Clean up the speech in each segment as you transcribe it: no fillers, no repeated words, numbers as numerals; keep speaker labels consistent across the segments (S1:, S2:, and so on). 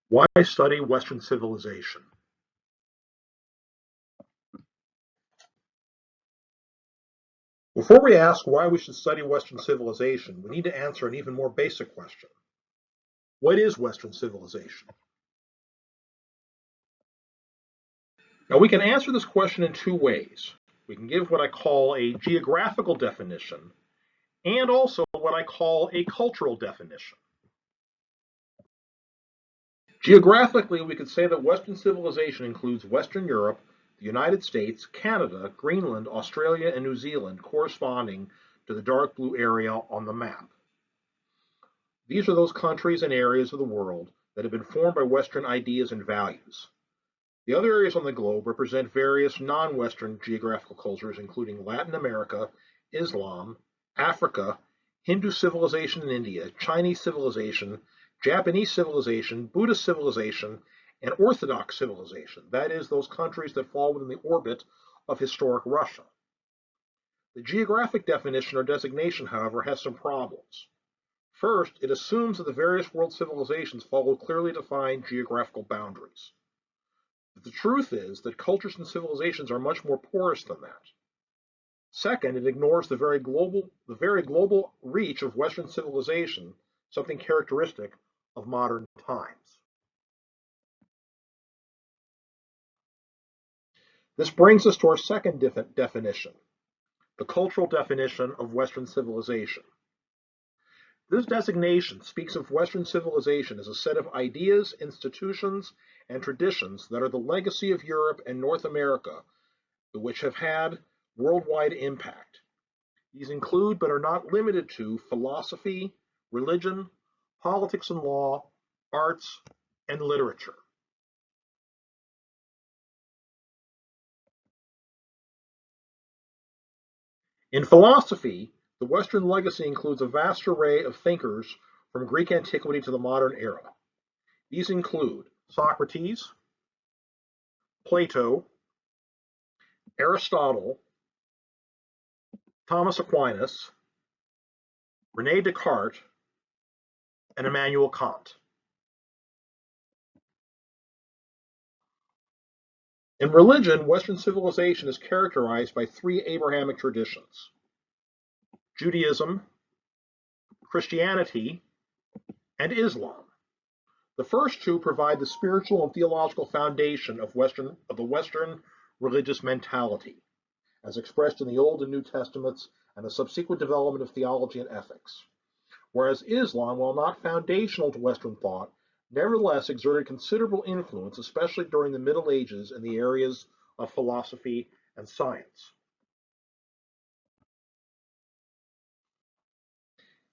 S1: Why study Western civilization? Before we ask why we should study Western civilization, we need to answer an even more basic question. What is Western civilization? Now, we can answer this question in two ways. We can give what I call a geographical definition and also what I call a cultural definition. Geographically, we could say that Western civilization includes Western Europe, the United States, Canada, Greenland, Australia, and New Zealand, corresponding to the dark blue area on the map. These are those countries and areas of the world that have been formed by Western ideas and values. The other areas on the globe represent various non-Western geographical cultures, including Latin America, Islam, Africa, Hindu civilization in India, Chinese civilization, Japanese civilization, Buddhist civilization, and Orthodox civilization. That is, those countries that fall within the orbit of historic Russia. The geographic definition or designation, however, has some problems. First, it assumes that the various world civilizations follow clearly defined geographical boundaries. But the truth is that cultures and civilizations are much more porous than that. Second, it ignores the very global reach of Western civilization, something characteristic of modern times. This brings us to our second definition, the cultural definition of Western civilization. This designation speaks of Western civilization as a set of ideas, institutions, and traditions that are the legacy of Europe and North America, which have had worldwide impact. These include, but are not limited to, philosophy, religion, politics and law, arts, and literature. In philosophy, the Western legacy includes a vast array of thinkers from Greek antiquity to the modern era. These include Socrates, Plato, Aristotle, Thomas Aquinas, Rene Descartes, and Immanuel Kant. In religion, Western civilization is characterized by three Abrahamic traditions: Judaism, Christianity, and Islam. The first two provide the spiritual and theological foundation of the Western religious mentality, as expressed in the Old and New Testaments and the subsequent development of theology and ethics. Whereas Islam, while not foundational to Western thought, nevertheless exerted considerable influence, especially during the Middle Ages, in the areas of philosophy and science.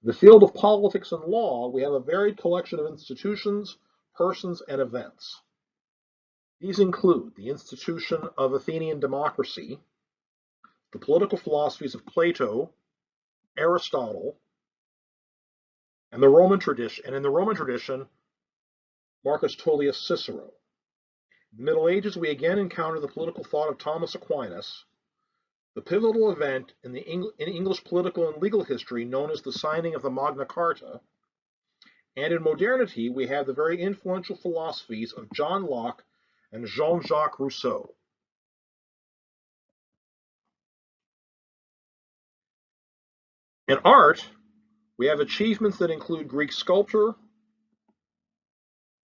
S1: In the field of politics and law, we have a varied collection of institutions, persons, and events. These include the institution of Athenian democracy, the political philosophies of Plato, Aristotle, and in the Roman tradition, Marcus Tullius Cicero. In the Middle Ages, we again encounter the political thought of Thomas Aquinas, the pivotal event in English political and legal history known as the signing of the Magna Carta, and in modernity, we have the very influential philosophies of John Locke and Jean-Jacques Rousseau. In art, we have achievements that include Greek sculpture,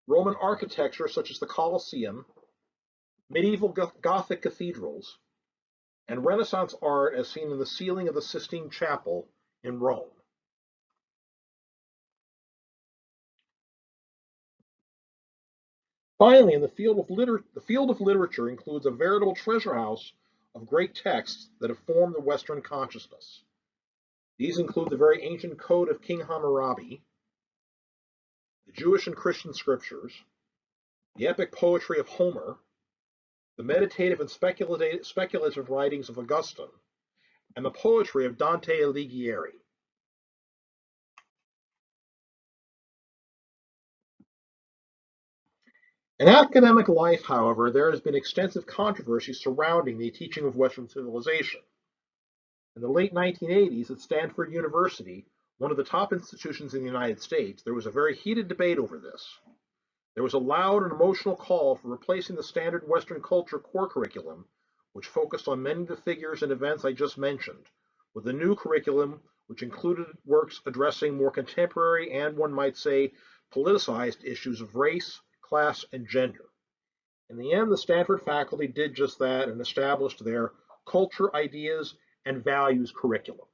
S1: Roman architecture such as the Colosseum, medieval Gothic cathedrals, and Renaissance art as seen in the ceiling of the Sistine Chapel in Rome. Finally, in the field of literature includes a veritable treasure house of great texts that have formed the Western consciousness. These include the very ancient Code of King Hammurabi, the Jewish and Christian scriptures, the epic poetry of Homer, the meditative and speculative writings of Augustine, and the poetry of Dante Alighieri. In academic life, however, there has been extensive controversy surrounding the teaching of Western civilization. In the late 1980s at Stanford University, one of the top institutions in the United States, there was a very heated debate over this. There was a loud and emotional call for replacing the standard Western culture core curriculum, which focused on many of the figures and events I just mentioned, with a new curriculum which included works addressing more contemporary and, one might say, politicized issues of race, class, and gender. In the end, the Stanford faculty did just that and established their culture, ideas, and values curriculum.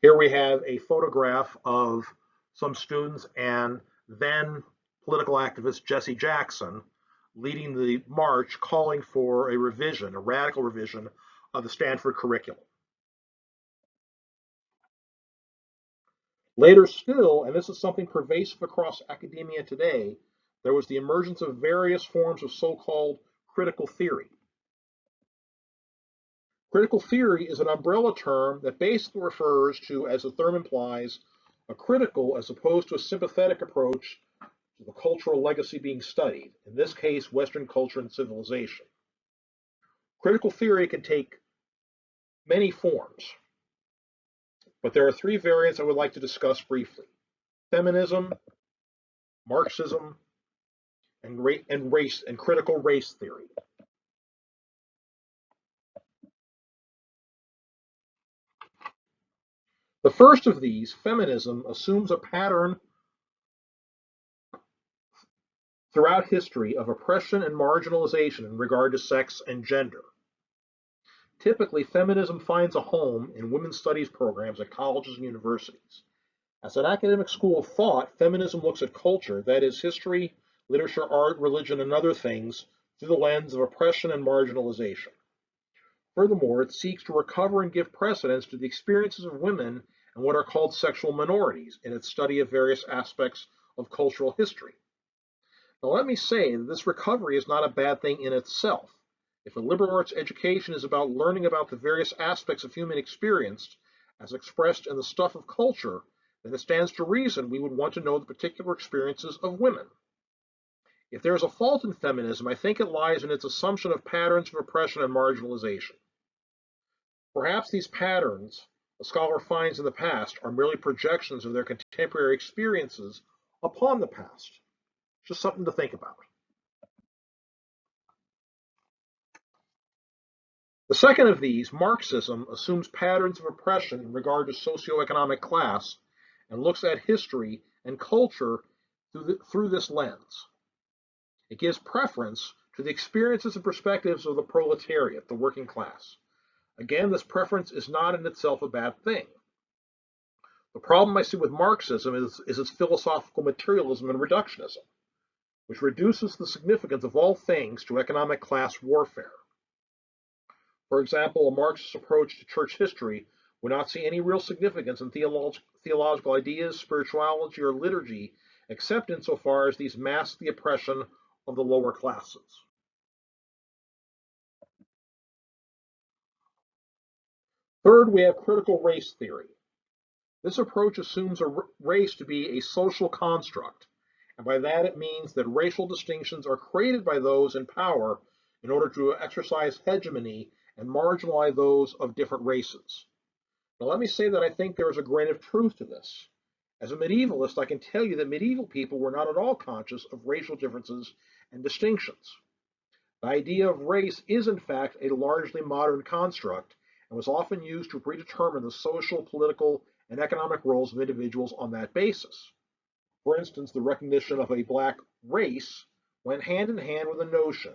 S1: Here we have a photograph of some students and then political activist Jesse Jackson leading the march calling for a revision, a radical revision of the Stanford curriculum. Later still, and this is something pervasive across academia today, there was the emergence of various forms of so-called critical theory. Critical theory is an umbrella term that basically refers to, as the term implies, a critical as opposed to a sympathetic approach to the cultural legacy being studied, in this case, Western culture and civilization. Critical theory can take many forms, but there are three variants I would like to discuss briefly: feminism, Marxism, and critical race theory. The first of these, feminism, assumes a pattern throughout history of oppression and marginalization in regard to sex and gender. Typically, feminism finds a home in women's studies programs at colleges and universities. As an academic school of thought, feminism looks at culture, that is, history, literature, art, religion, and other things, through the lens of oppression and marginalization. Furthermore, it seeks to recover and give precedence to the experiences of women and what are called sexual minorities in its study of various aspects of cultural history. Now, let me say that this recovery is not a bad thing in itself. If a liberal arts education is about learning about the various aspects of human experience as expressed in the stuff of culture, then it stands to reason we would want to know the particular experiences of women. If there is a fault in feminism, I think it lies in its assumption of patterns of oppression and marginalization. Perhaps these patterns a scholar finds in the past are merely projections of their contemporary experiences upon the past. Just something to think about. The second of these, Marxism, assumes patterns of oppression in regard to socioeconomic class and looks at history and culture through this lens. It gives preference to the experiences and perspectives of the proletariat, the working class. Again, this preference is not in itself a bad thing. The problem I see with Marxism is its philosophical materialism and reductionism, which reduces the significance of all things to economic class warfare. For example, a Marxist approach to church history would not see any real significance in theological ideas, spirituality, or liturgy, except insofar as these mask the oppression of the lower classes. Third, we have critical race theory. This approach assumes a race to be a social construct, and by that it means that racial distinctions are created by those in power in order to exercise hegemony and marginalize those of different races. Now, let me say that I think there is a grain of truth to this. As a medievalist, I can tell you that medieval people were not at all conscious of racial differences and distinctions. The idea of race is, in fact, a largely modern construct and was often used to predetermine the social, political, and economic roles of individuals on that basis. For instance, the recognition of a black race went hand in hand with the notion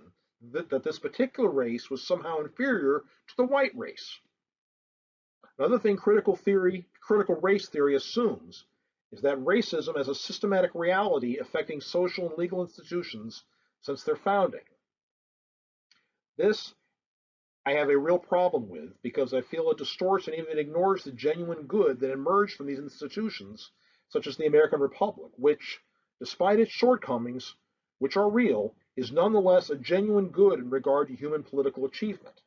S1: that this particular race was somehow inferior to the white race. Another thing critical race theory assumes is that racism is a systematic reality affecting social and legal institutions since their founding. This I have a real problem with because I feel it distorts and even ignores the genuine good that emerged from these institutions, such as the American Republic, which, despite its shortcomings, which are real, is nonetheless a genuine good in regard to human political achievement.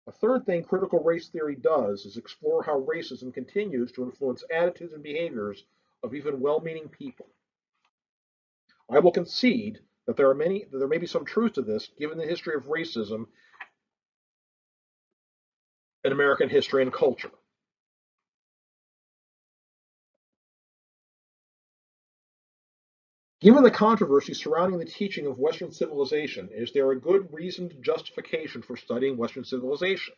S1: A third thing critical race theory does is explore how racism continues to influence attitudes and behaviors of even well-meaning people. I will concede that there may be some truth to this given the history of racism in American history and culture. Given the controversy surrounding the teaching of Western civilization, is there a good reasoned justification for studying Western civilization?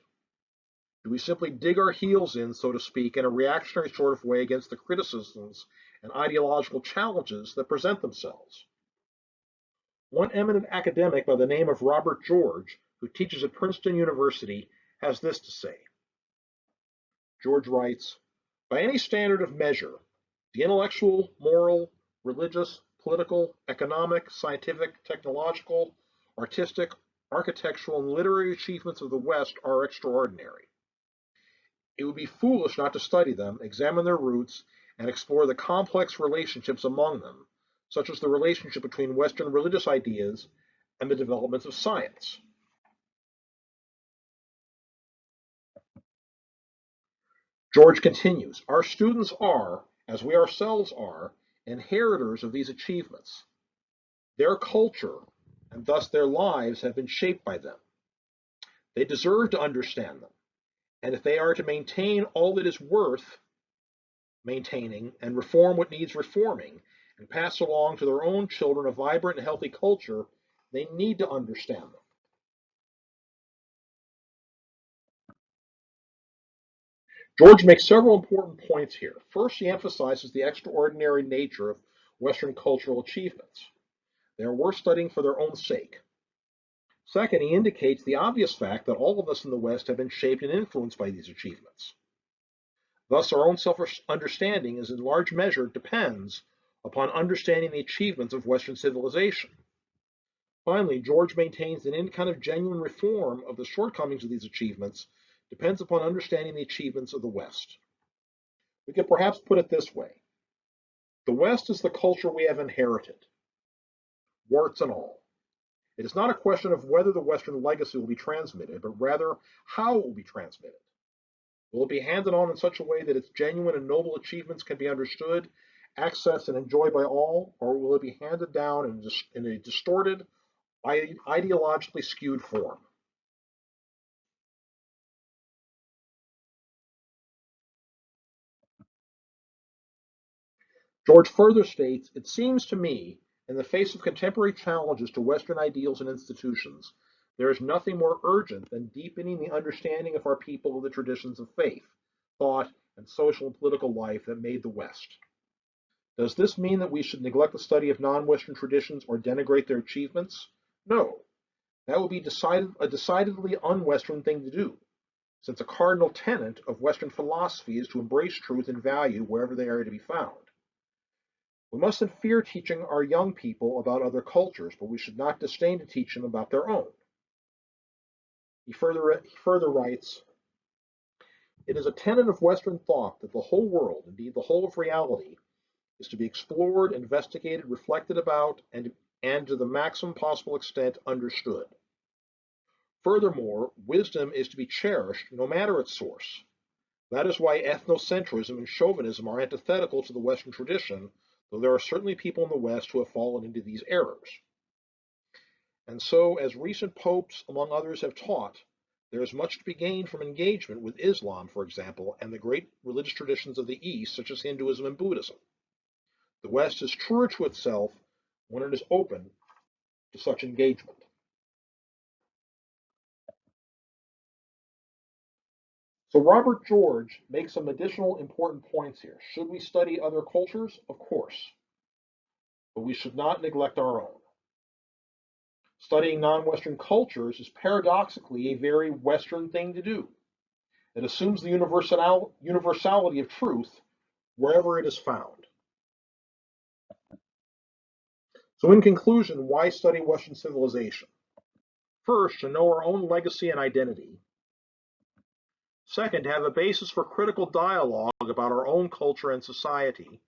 S1: Do we simply dig our heels in, so to speak, in a reactionary sort of way against the criticisms and ideological challenges that present themselves? One eminent academic by the name of Robert George, who teaches at Princeton University, has this to say. George writes, by any standard of measure, the intellectual, moral, religious, political, economic, scientific, technological, artistic, architectural, and literary achievements of the West are extraordinary. It would be foolish not to study them, examine their roots, and explore the complex relationships among them, such as the relationship between Western religious ideas and the developments of science. George continues, our students are, as we ourselves are, inheritors of these achievements. Their culture, and thus their lives, have been shaped by them. They deserve to understand them, and if they are to maintain all that is worth maintaining and reform what needs reforming, and pass along to their own children a vibrant and healthy culture, they need to understand them. George makes several important points here. First, he emphasizes the extraordinary nature of Western cultural achievements. They are worth studying for their own sake. Second, he indicates the obvious fact that all of us in the West have been shaped and influenced by these achievements. Thus, our own self-understanding is in large measure depends upon understanding the achievements of Western civilization. Finally, George maintains that any kind of genuine reform of the shortcomings of these achievements depends upon understanding the achievements of the West. We could perhaps put it this way. The West is the culture we have inherited, warts and all. It is not a question of whether the Western legacy will be transmitted, but rather how it will be transmitted. Will it be handed on in such a way that its genuine and noble achievements can be understood, accessed, and enjoyed by all, or will it be handed down in a distorted, ideologically skewed form? George further states, it seems to me, in the face of contemporary challenges to Western ideals and institutions, there is nothing more urgent than deepening the understanding of our people of the traditions of faith, thought, and social and political life that made the West. Does this mean that we should neglect the study of non-Western traditions or denigrate their achievements? No. That would be a decidedly un-Western thing to do, since a cardinal tenet of Western philosophy is to embrace truth and value wherever they are to be found. We mustn't fear teaching our young people about other cultures, but we should not disdain to teach them about their own. He further writes, it is a tenet of Western thought that the whole world, indeed the whole of reality, is to be explored, investigated, reflected about, and to the maximum possible extent understood. Furthermore, wisdom is to be cherished no matter its source. That is why ethnocentrism and chauvinism are antithetical to the Western tradition, though there are certainly people in the West who have fallen into these errors. And so, as recent popes, among others, have taught, there is much to be gained from engagement with Islam, for example, and the great religious traditions of the East, such as Hinduism and Buddhism. The West is truer to itself when it is open to such engagement. So Robert George makes some additional important points here. Should we study other cultures? Of course, but we should not neglect our own. Studying non-Western cultures is paradoxically a very Western thing to do. It assumes the universality of truth wherever it is found. So in conclusion, why study Western civilization? First, to know our own legacy and identity. Second, to have a basis for critical dialogue about our own culture and society.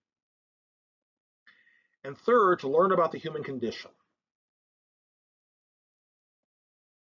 S1: And third, to learn about the human condition.